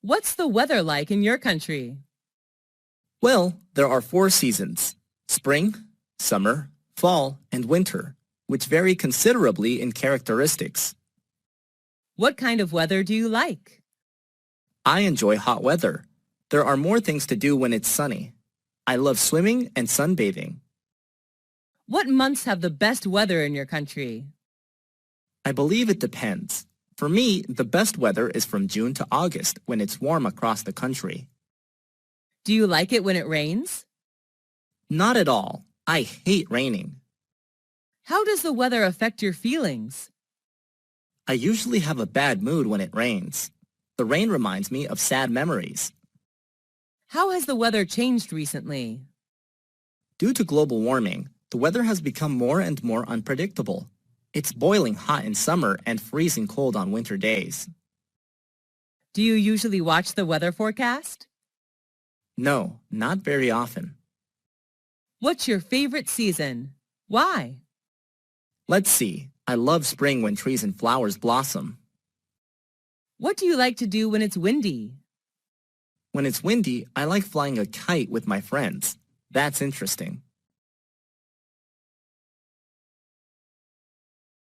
What's the weather like in your country? Well, there are 4 seasons: spring, summer, fall, and winter, which vary considerably in characteristics. What kind of weather do you like? I enjoy hot weather. There are more things to do when it's sunny. I love swimming and sunbathing. What months have the best weather in your country? I believe it depends. For me, the best weather is from June to August when it's warm across the country. Do you like it when it rains? Not at all. I hate raining. How does the weather affect your feelings? I usually have a bad mood when it rains. The rain reminds me of sad memories. How has the weather changed recently? Due to global warming, the weather has become more and more unpredictable. It's boiling hot in summer and freezing cold on winter days. Do you usually watch the weather forecast? No, not very often. What's your favorite season? Why? Let's see. I love spring when trees and flowers blossom. What do you like to do when it's windy? When it's windy, I like flying a kite with my friends. That's interesting.